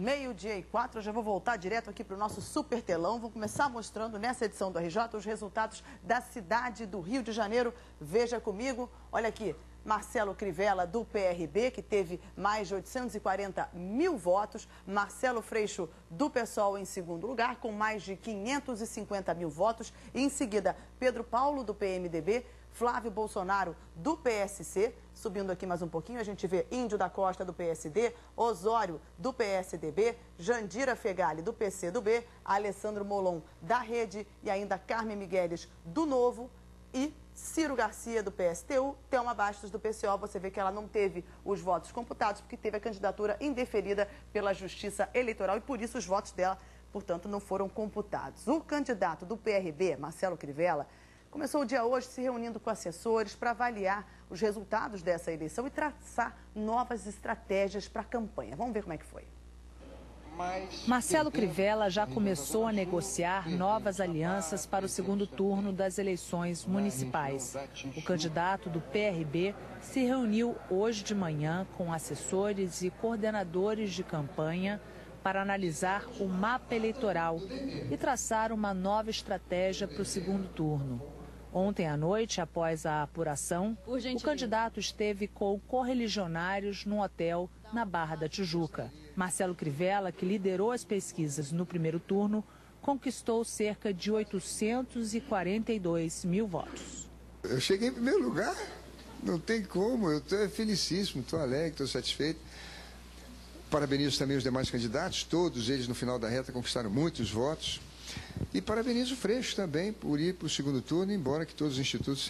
12h04, eu já vou voltar direto aqui para o nosso super telão. Vou começar mostrando nessa edição do RJ os resultados da cidade do Rio de Janeiro. Veja comigo, olha aqui, Marcelo Crivella do PRB, que teve mais de 840 mil votos. Marcelo Freixo do PSOL em segundo lugar, com mais de 550 mil votos. E em seguida, Pedro Paulo do PMDB, Flávio Bolsonaro do PSC. Subindo aqui mais um pouquinho, a gente vê Índio da Costa do PSD, Osório do PSDB, Jandira Fegali do PCdoB, Alessandro Molon da Rede e ainda Carmen Migueles do Novo e Ciro Garcia do PSTU, Thelma Bastos do PCO. Você vê que ela não teve os votos computados porque teve a candidatura indeferida pela Justiça Eleitoral e por isso os votos dela, portanto, não foram computados. O candidato do PRB, Marcelo Crivella, começou o dia hoje se reunindo com assessores para avaliar os resultados dessa eleição e traçar novas estratégias para a campanha. Vamos ver como é que foi. Marcelo Crivella já começou a negociar novas alianças para o segundo turno das eleições municipais. O candidato do PRB se reuniu hoje de manhã com assessores e coordenadores de campanha para analisar o mapa eleitoral e traçar uma nova estratégia para o segundo turno. Ontem à noite, após a apuração, o candidato esteve com correligionários num hotel na Barra da Tijuca. Marcelo Crivella, que liderou as pesquisas no primeiro turno, conquistou cerca de 842 mil votos. Eu cheguei em primeiro lugar, não tem como, eu estou felicíssimo, estou alegre, estou satisfeito. Parabenizo também os demais candidatos, todos eles no final da reta conquistaram muitos votos. E parabenizo o Freixo também por ir para o segundo turno, embora que todos os institutos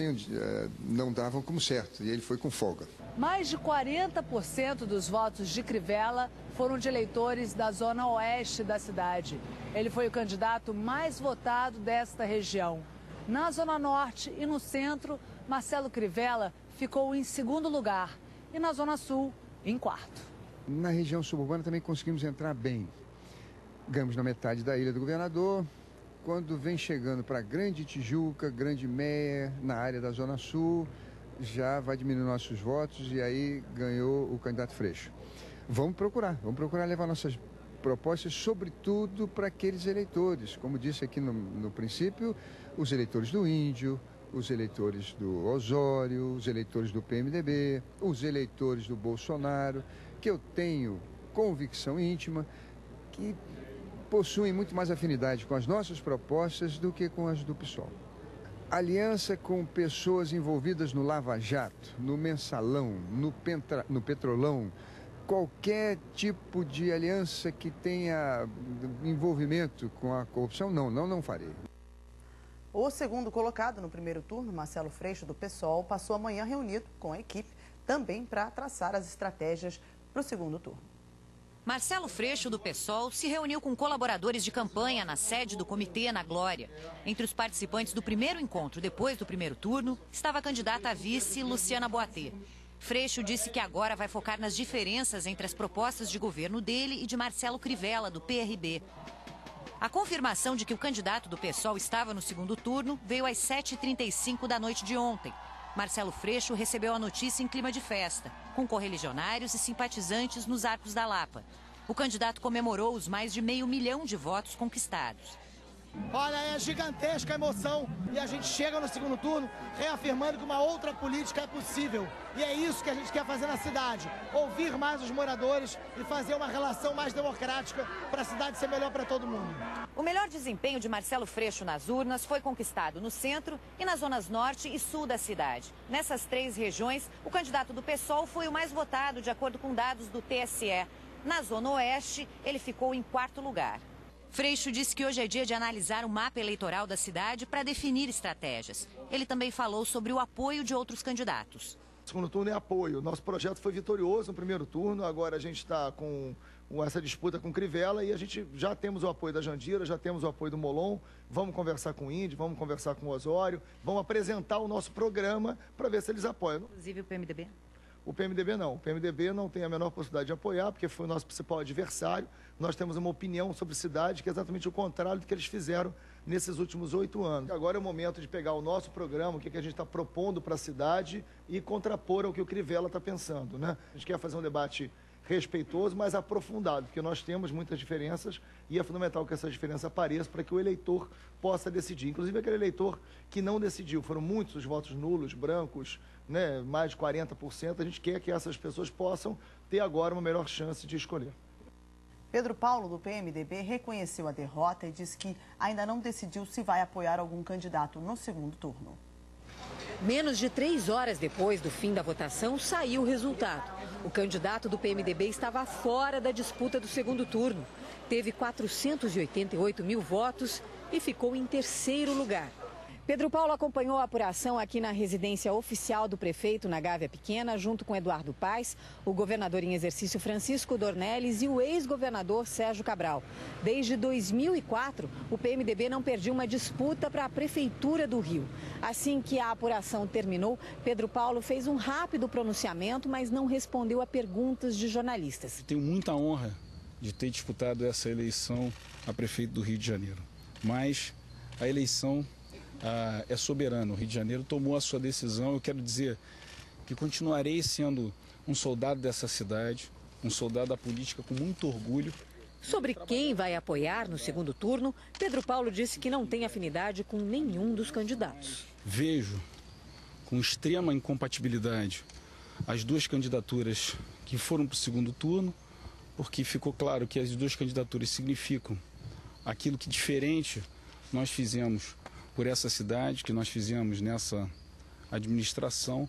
não davam como certo, e ele foi com folga. Mais de 40% dos votos de Crivella foram de eleitores da zona oeste da cidade. Ele foi o candidato mais votado desta região. Na zona norte e no centro, Marcelo Crivella ficou em segundo lugar e na zona sul, em quarto. Na região suburbana também conseguimos entrar bem. Ganhamos na metade da Ilha do Governador. Quando vem chegando para Grande Tijuca, Grande Meia, na área da Zona Sul, já vai diminuindo nossos votos e aí ganhou o candidato Freixo. Vamos procurar levar nossas propostas, sobretudo para aqueles eleitores. Como disse aqui no princípio, os eleitores do Índio, os eleitores do Osório, os eleitores do PMDB, os eleitores do Bolsonaro, que eu tenho convicção íntima que possuem muito mais afinidade com as nossas propostas do que com as do PSOL. Aliança com pessoas envolvidas no Lava Jato, no Mensalão, no Petrolão, qualquer tipo de aliança que tenha envolvimento com a corrupção, não farei. O segundo colocado no primeiro turno, Marcelo Freixo do PSOL, passou a manhã reunido com a equipe também para traçar as estratégias para o segundo turno. Marcelo Freixo, do PSOL, se reuniu com colaboradores de campanha na sede do comitê na Glória. Entre os participantes do primeiro encontro, depois do primeiro turno, estava a candidata a vice, Luciana Boatê. Freixo disse que agora vai focar nas diferenças entre as propostas de governo dele e de Marcelo Crivella, do PRB. A confirmação de que o candidato do PSOL estava no segundo turno veio às 7h35 da noite de ontem. Marcelo Freixo recebeu a notícia em clima de festa, com correligionários e simpatizantes nos Arcos da Lapa. O candidato comemorou os mais de 500 mil de votos conquistados. Olha, é gigantesca a emoção e a gente chega no segundo turno reafirmando que uma outra política é possível. E é isso que a gente quer fazer na cidade, ouvir mais os moradores e fazer uma relação mais democrática para a cidade ser melhor para todo mundo. O melhor desempenho de Marcelo Freixo nas urnas foi conquistado no centro e nas zonas norte e sul da cidade. Nessas três regiões, o candidato do PSOL foi o mais votado, de acordo com dados do TSE. Na zona oeste, ele ficou em quarto lugar. Freixo disse que hoje é dia de analisar o mapa eleitoral da cidade para definir estratégias. Ele também falou sobre o apoio de outros candidatos. O segundo turno é apoio. Nosso projeto foi vitorioso no primeiro turno, agora a gente está com essa disputa com Crivella e a gente já temos o apoio da Jandira, já temos o apoio do Molon, vamos conversar com o Índio, vamos conversar com o Osório, vamos apresentar o nosso programa para ver se eles apoiam. Inclusive o PMDB? O PMDB não. O PMDB não tem a menor possibilidade de apoiar, porque foi o nosso principal adversário. Nós temos uma opinião sobre cidade que é exatamente o contrário do que eles fizeram nesses últimos 8 anos. Agora é o momento de pegar o nosso programa, o que a gente está propondo para a cidade e contrapor ao que o Crivella está pensando, né? A gente quer fazer um debate respeitoso, mas aprofundado, porque nós temos muitas diferenças e é fundamental que essa diferença apareça para que o eleitor possa decidir. Inclusive aquele eleitor que não decidiu, foram muitos os votos nulos, brancos, né, mais de 40%, a gente quer que essas pessoas possam ter agora uma melhor chance de escolher. Pedro Paulo, do PMDB, reconheceu a derrota e disse que ainda não decidiu se vai apoiar algum candidato no segundo turno. Menos de 3 horas depois do fim da votação, saiu o resultado. O candidato do PMDB estava fora da disputa do segundo turno. Teve 488 mil votos e ficou em terceiro lugar. Pedro Paulo acompanhou a apuração aqui na residência oficial do prefeito na Gávea Pequena, junto com Eduardo Paes, o governador em exercício Francisco Dornelles e o ex-governador Sérgio Cabral. Desde 2004, o PMDB não perdia uma disputa para a Prefeitura do Rio. Assim que a apuração terminou, Pedro Paulo fez um rápido pronunciamento, mas não respondeu a perguntas de jornalistas. Tenho muita honra de ter disputado essa eleição a prefeito do Rio de Janeiro, mas a eleição é soberano. O Rio de Janeiro tomou a sua decisão. Eu quero dizer que continuarei sendo um soldado dessa cidade, um soldado da política com muito orgulho. Sobre quem vai apoiar no segundo turno, Pedro Paulo disse que não tem afinidade com nenhum dos candidatos. Vejo com extrema incompatibilidade as duas candidaturas que foram para o segundo turno, porque ficou claro que as duas candidaturas significam aquilo que diferente nós fizemos por essa cidade, que nós fizemos nessa administração,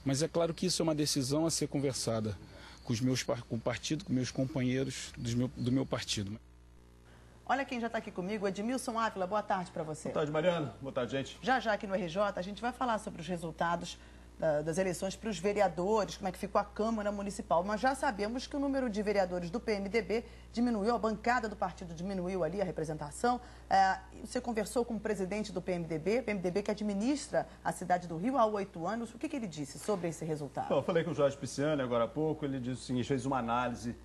mas é claro que isso é uma decisão a ser conversada com o partido, com meus companheiros do meu partido. Olha quem já está aqui comigo, Edmilson Ávila, boa tarde para você. Boa tarde, Mariana. Boa tarde, gente. Já aqui no RJ, a gente vai falar sobre os resultados das eleições para os vereadores, como é que ficou a Câmara Municipal. Mas já sabemos que o número de vereadores do PMDB diminuiu, a bancada do partido diminuiu ali, a representação. Você conversou com o presidente do PMDB que administra a cidade do Rio há 8 anos. O que ele disse sobre esse resultado? Bom, eu falei com o Jorge Pisciani agora há pouco, ele disse o seguinte, fez uma análise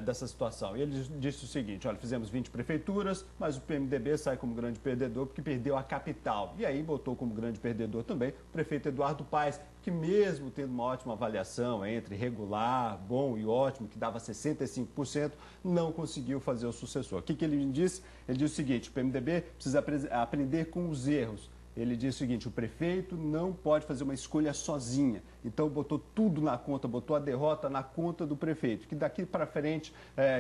dessa situação. E ele disse o seguinte, olha, fizemos 20 prefeituras, mas o PMDB sai como grande perdedor porque perdeu a capital. E aí botou como grande perdedor também o prefeito Eduardo Paes, que mesmo tendo uma ótima avaliação entre regular, bom e ótimo, que dava 65%, não conseguiu fazer o sucessor. O que ele me disse? Ele disse o seguinte, o PMDB precisa aprender com os erros. Ele disse o seguinte, o prefeito não pode fazer uma escolha sozinha. Então, botou tudo na conta, botou a derrota na conta do prefeito. Que daqui para frente,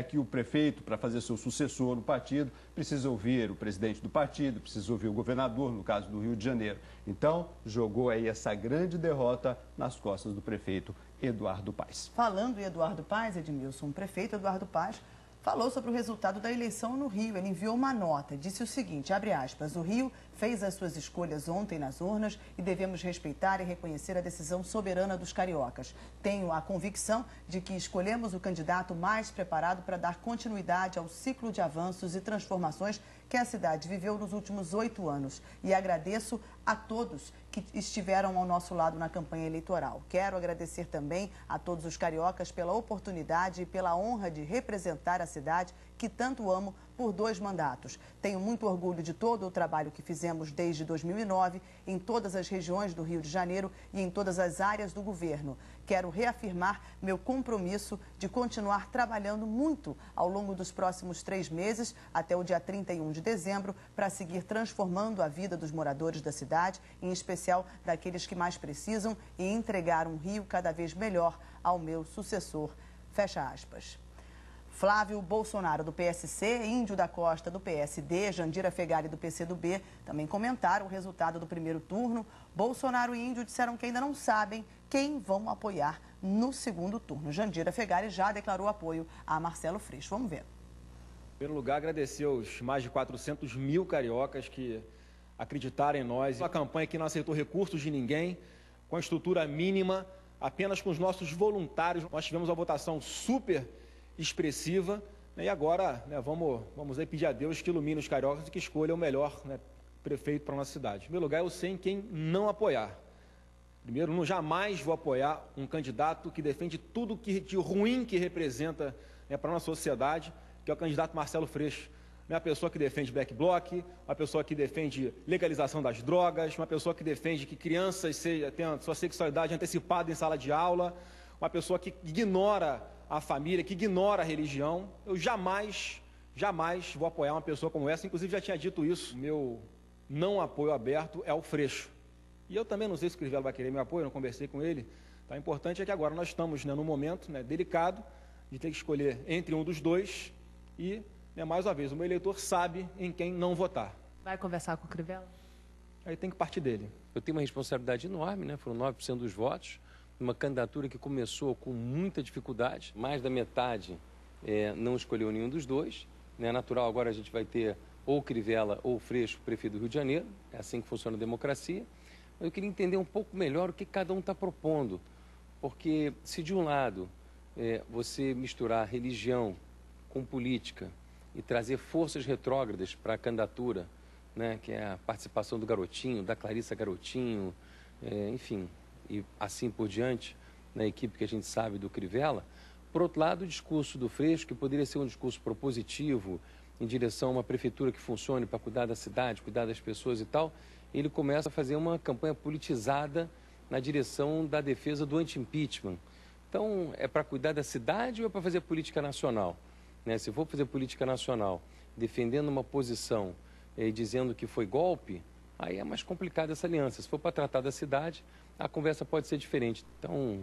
que o prefeito, para fazer seu sucessor no partido, precisa ouvir o presidente do partido, precisa ouvir o governador, no caso do Rio de Janeiro. Então, jogou aí essa grande derrota nas costas do prefeito Eduardo Paes. Falando em Eduardo Paes, Edmilson, o prefeito Eduardo Paes falou sobre o resultado da eleição no Rio. Ele enviou uma nota, disse o seguinte, abre aspas, o Rio fez as suas escolhas ontem nas urnas e devemos respeitar e reconhecer a decisão soberana dos cariocas. Tenho a convicção de que escolhemos o candidato mais preparado para dar continuidade ao ciclo de avanços e transformações que a cidade viveu nos últimos 8 anos. E agradeço a todos que estiveram ao nosso lado na campanha eleitoral. Quero agradecer também a todos os cariocas pela oportunidade e pela honra de representar a cidade que tanto amo por 2 mandatos. Tenho muito orgulho de todo o trabalho que fizemos desde 2009 em todas as regiões do Rio de Janeiro e em todas as áreas do governo. Quero reafirmar meu compromisso de continuar trabalhando muito ao longo dos próximos 3 meses, até o dia 31 de dezembro, para seguir transformando a vida dos moradores da cidade, em especial daqueles que mais precisam, e entregar um Rio cada vez melhor ao meu sucessor. Fecha aspas. Flávio Bolsonaro, do PSC, Índio da Costa, do PSD, Jandira Fegali, do PCdoB, também comentaram o resultado do primeiro turno. Bolsonaro e Índio disseram que ainda não sabem quem vão apoiar no segundo turno. Jandira Fegali já declarou apoio a Marcelo Freixo. Vamos ver. Em primeiro lugar, agradecer aos mais de 400 mil cariocas que acreditaram em nós. Uma campanha que não aceitou recursos de ninguém, com a estrutura mínima, apenas com os nossos voluntários. Nós tivemos uma votação super expressiva, né, e agora vamos aí pedir a Deus que ilumine os cariocas e que escolha o melhor, né, prefeito para a nossa cidade. Em primeiro lugar, eu sei em quem não apoiar. Primeiro, jamais vou apoiar um candidato que defende tudo de ruim que representa, né, para a nossa sociedade, que é o candidato Marcelo Freixo. Uma pessoa que defende black bloc, uma pessoa que defende legalização das drogas, uma pessoa que defende que crianças tenham sua sexualidade antecipada em sala de aula, uma pessoa que ignora a família, que ignora a religião. Eu jamais vou apoiar uma pessoa como essa. Inclusive, já tinha dito isso. Meu não apoio aberto é o Freixo. E eu também não sei se o Crivella vai querer meu apoio, não conversei com ele. Tá, o importante é que agora nós estamos, né, num momento, né, delicado de ter que escolher entre um dos dois e, né, mais uma vez, o meu eleitor sabe em quem não votar. Vai conversar com o Crivella? Aí tem que partir dele. Eu tenho uma responsabilidade enorme, né? Foram 9% dos votos, uma candidatura que começou com muita dificuldade, mais da metade não escolheu nenhum dos dois. É natural, agora a gente vai ter ou Crivella ou Freixo, prefeito do Rio de Janeiro, é assim que funciona a democracia. Eu queria entender um pouco melhor o que cada um está propondo, porque se de um lado você misturar religião com política e trazer forças retrógradas para a candidatura, né, que é a participação do Garotinho, da Clarissa Garotinho, enfim, e assim por diante, na equipe que a gente sabe do Crivella. Por outro lado, o discurso do Freixo, que poderia ser um discurso propositivo, em direção a uma prefeitura que funcione para cuidar da cidade, cuidar das pessoas e tal, ele começa a fazer uma campanha politizada na direção da defesa do anti-impeachment. Então, é para cuidar da cidade ou é para fazer política nacional? Né? Se for fazer política nacional, defendendo uma posição e dizendo que foi golpe, aí é mais complicada essa aliança. Se for para tratar da cidade, a conversa pode ser diferente. Então,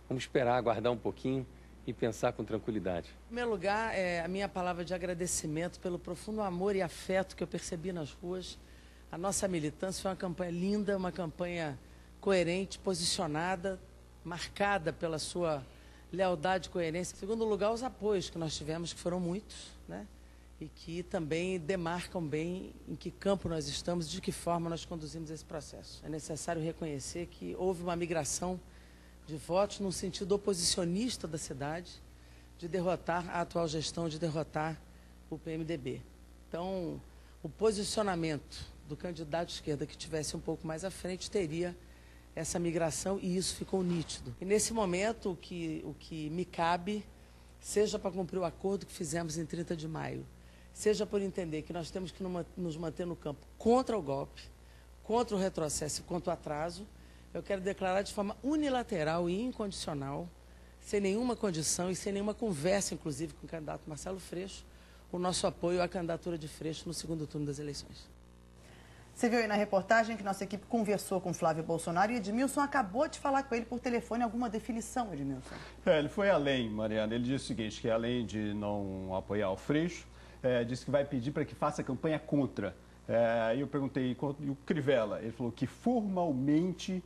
vamos esperar, aguardar um pouquinho e pensar com tranquilidade. Em primeiro lugar, a minha palavra de agradecimento pelo profundo amor e afeto que eu percebi nas ruas. A nossa militância foi uma campanha linda, uma campanha coerente, posicionada, marcada pela sua lealdade e coerência. Em segundo lugar, os apoios que nós tivemos, que foram muitos, né? E que também demarcam bem em que campo nós estamos e de que forma nós conduzimos esse processo. É necessário reconhecer que houve uma migração de votos no sentido oposicionista da cidade, de derrotar a atual gestão, de derrotar o PMDB. Então, o posicionamento do candidato de esquerda que tivesse um pouco mais à frente teria essa migração e isso ficou nítido. E nesse momento, o que me cabe, seja para cumprir o acordo que fizemos em 30 de maio, seja por entender que nós temos que nos manter no campo contra o golpe, contra o retrocesso e contra o atraso, eu quero declarar de forma unilateral e incondicional, sem nenhuma condição e sem nenhuma conversa, inclusive, com o candidato Marcelo Freixo, o nosso apoio à candidatura de Freixo no segundo turno das eleições. Você viu aí na reportagem que nossa equipe conversou com Flávio Bolsonaro e Edmilson acabou de falar com ele por telefone alguma definição, Edmilson. Ele foi além, Mariana. Ele disse o seguinte, que além de não apoiar o Freixo, disse que vai pedir para que faça campanha contra. Aí eu perguntei, e o Crivella? Ele falou que formalmente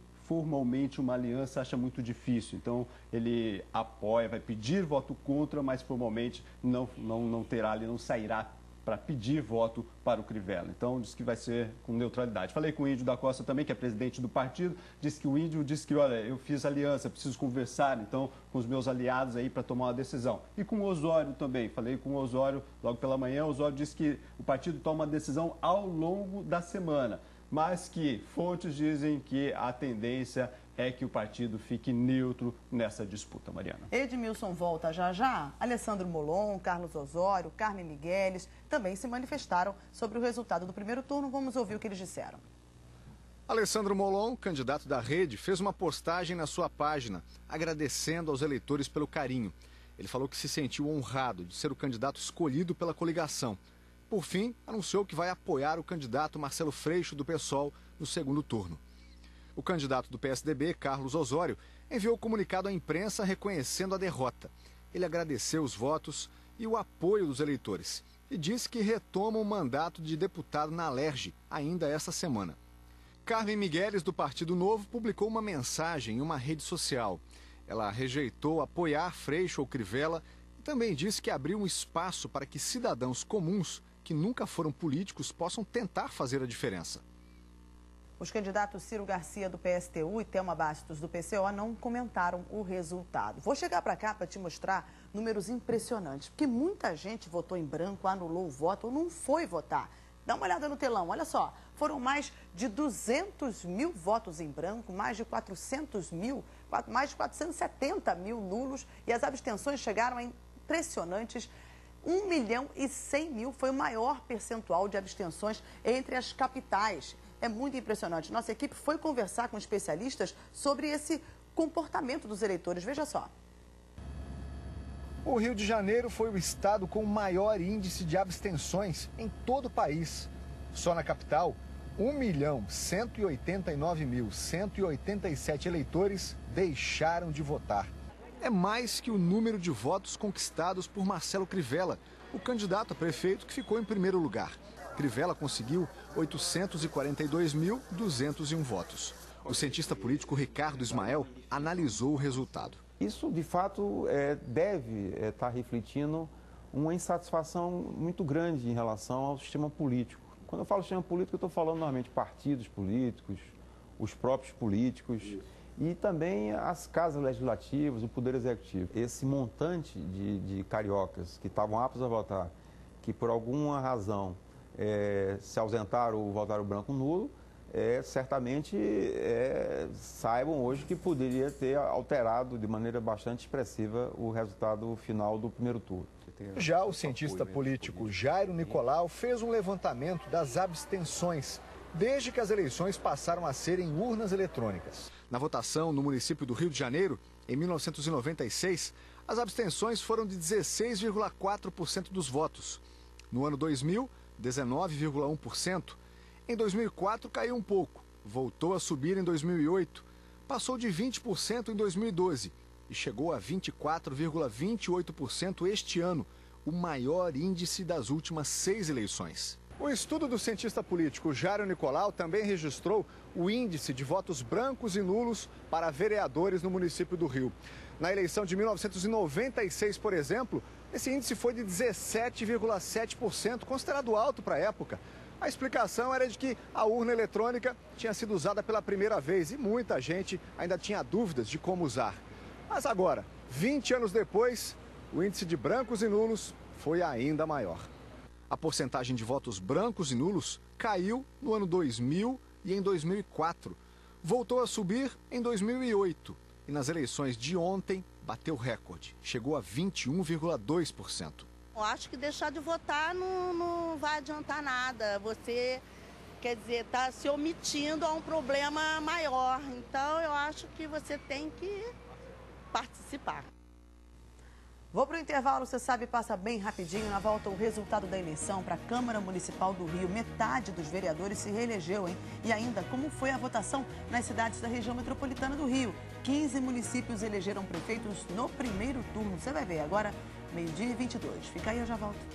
uma aliança acha muito difícil. Então, ele apoia, vai pedir voto contra, mas formalmente não terá, ele não sairá para pedir voto para o Crivella. Então, disse que vai ser com neutralidade. Falei com o Índio da Costa também, que é presidente do partido, disse que o Índio disse que, olha, eu fiz aliança, preciso conversar, então, com os meus aliados aí para tomar uma decisão. E com o Osório também, falei com o Osório logo pela manhã, o Osório disse que o partido toma uma decisão ao longo da semana, mas que fontes dizem que a tendência é que o partido fique neutro nessa disputa, Mariana. Edmilson volta já já. Alessandro Molon, Carlos Osório, Carmen Migueles também se manifestaram sobre o resultado do primeiro turno. Vamos ouvir o que eles disseram. Alessandro Molon, candidato da Rede, fez uma postagem na sua página, agradecendo aos eleitores pelo carinho. Ele falou que se sentiu honrado de ser o candidato escolhido pela coligação. Por fim, anunciou que vai apoiar o candidato Marcelo Freixo, do PSOL, no segundo turno. O candidato do PSDB, Carlos Osório, enviou comunicado à imprensa reconhecendo a derrota. Ele agradeceu os votos e o apoio dos eleitores e disse que retoma o mandato de deputado na Alerj ainda essa semana. Carmen Migueles, do Partido Novo, publicou uma mensagem em uma rede social. Ela rejeitou apoiar Freixo ou Crivella e também disse que abriu um espaço para que cidadãos comuns que nunca foram políticos possam tentar fazer a diferença. Os candidatos Ciro Garcia, do PSTU, e Thelma Bastos, do PCO, não comentaram o resultado. Vou chegar para cá para te mostrar números impressionantes, porque muita gente votou em branco, anulou o voto ou não foi votar. Dá uma olhada no telão, olha só. Foram mais de 200 mil votos em branco, mais de 470 mil nulos e as abstenções chegaram a impressionantes 1.100.000, foi o maior percentual de abstenções entre as capitais. É muito impressionante. Nossa equipe foi conversar com especialistas sobre esse comportamento dos eleitores. Veja só. O Rio de Janeiro foi o estado com o maior índice de abstenções em todo o país. Só na capital, 1.189.187 eleitores deixaram de votar. É mais que o número de votos conquistados por Marcelo Crivella, o candidato a prefeito que ficou em primeiro lugar. Crivella conseguiu 842.201 votos. O cientista político Ricardo Ismael analisou o resultado. Isso, de fato, deve estar refletindo uma insatisfação muito grande em relação ao sistema político. Quando eu falo sistema político, eu estou falando normalmente partidos políticos, os próprios políticos e também as casas legislativas, o Poder Executivo. Esse montante de cariocas que estavam aptos a votar, que por alguma razão se ausentaram ou votaram branco nulo, certamente saibam hoje que poderia ter alterado de maneira bastante expressiva o resultado final do primeiro turno. Já o cientista político Jairo Nicolau fez um levantamento das abstenções desde que as eleições passaram a ser em urnas eletrônicas. Na votação no município do Rio de Janeiro, em 1996, as abstenções foram de 16,4% dos votos. No ano 2000, 19,1%. Em 2004, caiu um pouco. Voltou a subir em 2008. Passou de 20% em 2012 e chegou a 24,28% este ano, o maior índice das últimas 6 eleições. O estudo do cientista político Jairo Nicolau também registrou o índice de votos brancos e nulos para vereadores no município do Rio. Na eleição de 1996, por exemplo, esse índice foi de 17,7%, considerado alto para a época. A explicação era de que a urna eletrônica tinha sido usada pela primeira vez e muita gente ainda tinha dúvidas de como usar. Mas agora, 20 anos depois, o índice de brancos e nulos foi ainda maior. A porcentagem de votos brancos e nulos caiu no ano 2000 e em 2004. Voltou a subir em 2008 e nas eleições de ontem bateu recorde. Chegou a 21,2%. Eu acho que deixar de votar não vai adiantar nada. Você, quer dizer, está se omitindo a um problema maior. Então, eu acho que você tem que participar. Vou para o intervalo, você sabe, passa bem rapidinho. Na volta, o resultado da eleição para a Câmara Municipal do Rio. Metade dos vereadores se reelegeu, hein? E ainda, como foi a votação nas cidades da região metropolitana do Rio. 15 municípios elegeram prefeitos no primeiro turno. Você vai ver agora, 12:22. Fica aí, eu já volto.